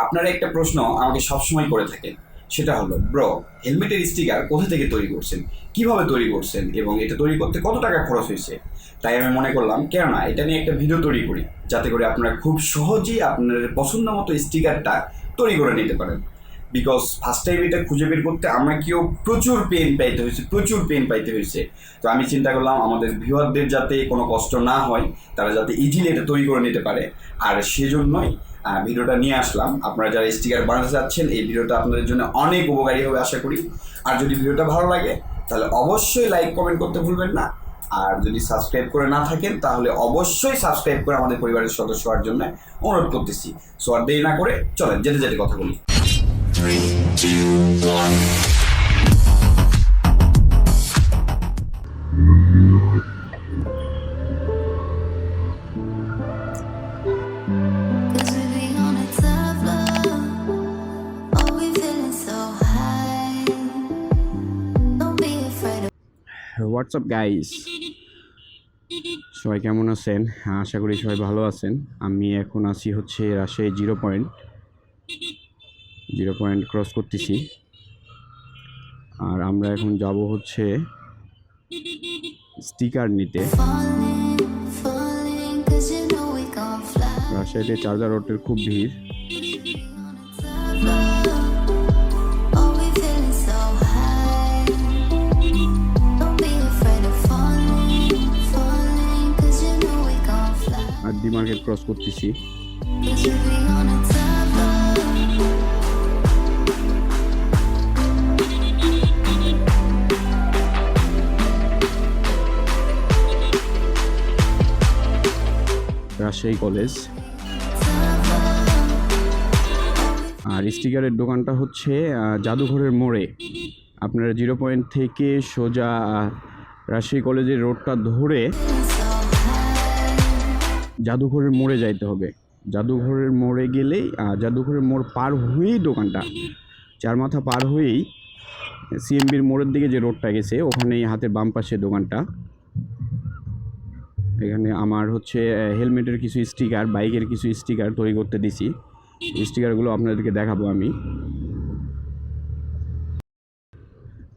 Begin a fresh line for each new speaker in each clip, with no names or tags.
আপনারা একটা প্রশ্ন আমাকে সবসময় করে থাকেন, সেটা হলো ব্রো, হেলমেটের স্টিকার কোথা থেকে তৈরি করছেন, কিভাবে তৈরি করছেন এবং এটা তৈরি করতে কত টাকা খরচ হয়েছে। তাই আমি মনে করলাম কেন না এটা নিয়ে একটা ভিডিও তৈরি করি, যাতে করে আপনারা খুব সহজেই আপনার পছন্দ মতো স্টিকারটা তৈরি করে নিতে পারেন। বিকজ ফার্স্ট টাইম এটা খুঁজে বের করতে আমাকেও প্রচুর পেন পাইতে হয়েছে। তো আমি চিন্তা করলাম আমাদের ভিউয়ারদের যাতে কোনো কষ্ট না হয়, তারা যাতে ইজিলি এটা তৈরি করে নিতে পারে, আর সেজন্যই ভিডিওটা নিয়ে আসলাম। আপনারা যারা স্টিকার বানাতে চাচ্ছেন, এই ভিডিওটা আপনাদের জন্য অনেক উপকারী হবে আশা করি। আর যদি ভিডিওটা ভালো লাগে তাহলে অবশ্যই লাইক কমেন্ট করতে ভুলবেন না। আর যদি সাবস্ক্রাইব করে না থাকেন তাহলে অবশ্যই সাবস্ক্রাইব করে আমাদের পরিবারের সদস্য হওয়ার জন্য অনুরোধ করতেছি। সো আর দেরি না করে চলেন যেতে কথা বলি।
3, 2, 1.
হোয়াটসঅ্যাপ গাইস, সবাই কেমন আছেন? আশা করি সবাই ভালো আছেন। আমি এখন আছি হচ্ছে রাজশাহী জিরো পয়েন্ট ক্রস করতেছি। আর আমরা এখন যাব হচ্ছে স্টিকার নিতে। রাজশাহীতে চার্জার রোডের খুব ভিড়। আর ডি মার্কেট ক্রস করতেছি। রাজশাহী কলেজ। আর স্টিকারের দোকানটা হচ্ছে জাদুঘরের মোড়ে। আপনারা 0 পয়েন্ট থেকে সোজা রাজশাহী কলেজের রোডটা ধরে জাদুঘরের মোড়ে যাইতে হবে। জাদুঘরের মোড়ে গেলেই জাদুঘরের মোড় পার হয়েই দোকানটা, চার মাথা পার হয়েই সিএমবির মোড়ের দিকে যে রোডটা গেছে ওখানেই হাতের বাম পাশে দোকানটা। এখানে আমার হচ্ছে হেলমেটের কিছু স্টিকার, বাইকের কিছু স্টিকার তৈরি করতে দিছি। স্টিকারগুলো আপনাদেরকে দেখাবো আমি।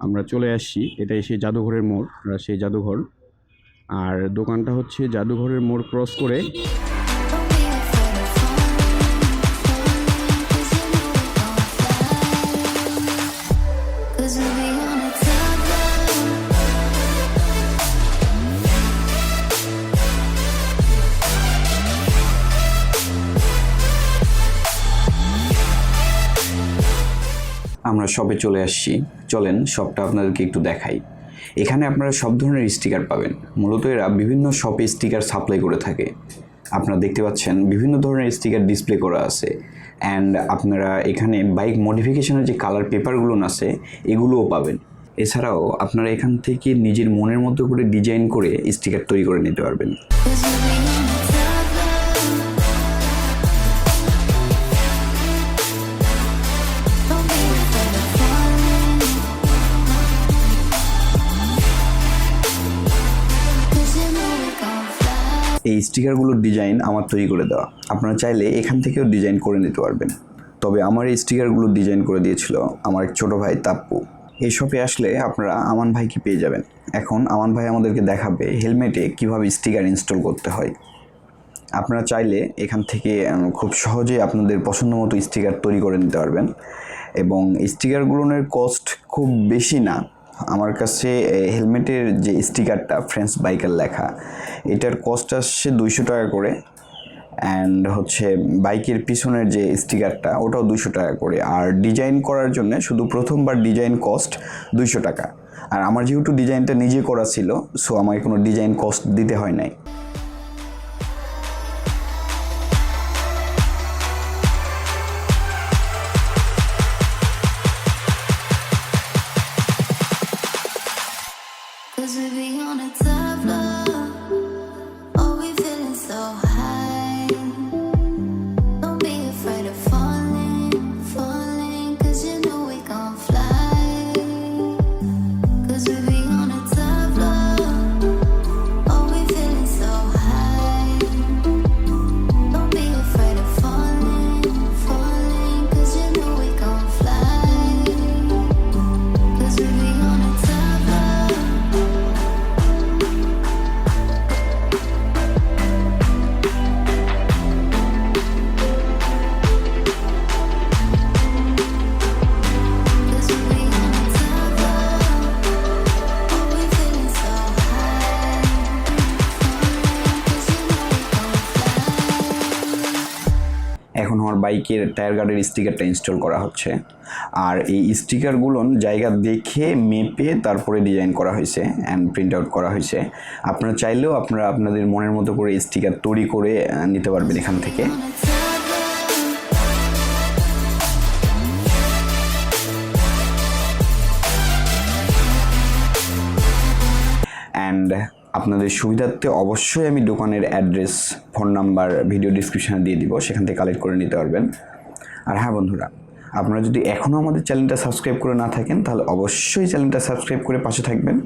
আমরা চলে আসছি, এটাই সেই জাদুঘরের মোড়, সেই জাদুঘর। আর দোকানটা হচ্ছে জাদুঘরের মোড় ক্রস করে
আমরা শপে চলে আসছি, চলেন শপটা আপনাদেরকে একটু দেখাই। এখানে আপনারা সব ধরনের স্টিকার পাবেন। মূলত এরা বিভিন্ন শপে স্টিকার সাপ্লাই করে থাকে। আপনারা দেখতে পাচ্ছেন বিভিন্ন ধরনের স্টিকার ডিসপ্লে করা আছে। অ্যান্ড আপনারা এখানে বাইক মডিফিকেশনের যে কালার পেপারগুলো আছে এগুলোও পাবেন। এছাড়াও আপনারা এখান থেকে নিজের মনের মতো করে ডিজাইন করে স্টিকার তৈরি করে নিতে পারবেন। এই স্টিকারগুলোর ডিজাইন আমার তৈরি করে দেওয়া। আপনারা চাইলে এখান থেকেও ডিজাইন করে নিতে পারবেন। তবে আমার এই স্টিকারগুলোর ডিজাইন করে দিয়েছিল আমার এক ছোটো ভাই তাপ্পু। এই শপে আসলে আপনারা আমান ভাইকে পেয়ে যাবেন। এখন আমান ভাই আমাদেরকে দেখাবে হেলমেটে কিভাবে স্টিকার ইনস্টল করতে হয়। আপনারা চাইলে এখান থেকে খুব সহজেই আপনাদের পছন্দ মতো স্টিকার তৈরি করে নিতে পারবেন। এবং স্টিকারগুলোর কস্ট খুব বেশি না। আমার কাছে হেলমেটের যে স্টিকারটা ফ্রেন্ডস বাইকের লেখা, এটার কস্ট আসছে 200 টাকা করে। অ্যান্ড হচ্ছে বাইকের পিছনের যে স্টিকারটা ওটাও 200 টাকা করে। আর ডিজাইন করার জন্য শুধু প্রথমবার ডিজাইন কস্ট 200 টাকা। আর আমার যেহেতু ডিজাইনটা নিজে করা ছিল, সো আমাকে কোনো ডিজাইন কস্ট দিতে হয় নাই।
আমার বাইকের টায়ার গার্ডের স্টিকারটা ইনস্টল করা হচ্ছে। আর এই স্টিকারগুলো জায়গা দেখে মেপে তারপরে ডিজাইন করা হয়েছে অ্যান্ড প্রিন্ট আউট করা হয়েছে। আপনারা চাইলেও আপনারা আপনাদের মনের মতো করে স্টিকার তৈরি করে নিতে পারবেন এখান থেকে। অ্যান্ড আপনাদের সুবিধার্থে অবশ্যই আমি দোকানের অ্যাড্রেস, ফোন নাম্বার ভিডিও ডিসক্রিপশানে দিয়ে দিব, সেখান থেকে কালেক্ট করে নিতে পারবেন। আর হ্যাঁ বন্ধুরা, আপনারা যদি এখনও আমাদের চ্যানেলটা সাবস্ক্রাইব করে না থাকেন তাহলে অবশ্যই চ্যানেলটা সাবস্ক্রাইব করে পাশে থাকবেন,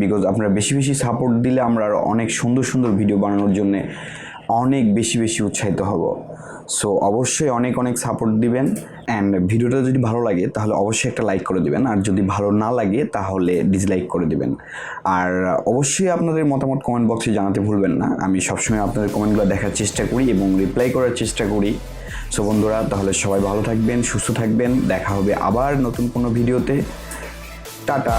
বিকজ আপনারা বেশি বেশি সাপোর্ট দিলে আমরা আরও অনেক সুন্দর সুন্দর ভিডিও বানানোর জন্য অনেক বেশি বেশি উৎসাহিত হব। সো অবশ্যই অনেক অনেক সাপোর্ট দিবেন। অ্যান্ড ভিডিওটা যদি ভালো লাগে তাহলে অবশ্যই একটা লাইক করে দিবেন, আর যদি ভালো না লাগে তাহলে ডিসলাইক করে দিবেন। আর অবশ্যই আপনাদের মতামত কমেন্ট বক্সে জানাতে ভুলবেন না। আমি সবসময় আপনাদের কমেন্টগুলো দেখার চেষ্টা করি এবং রিপ্লাই করার চেষ্টা করি। সো বন্ধুরা, তাহলে সবাই ভালো থাকবেন, সুস্থ থাকবেন। দেখা হবে আবার নতুন কোনো ভিডিওতে। টাটা।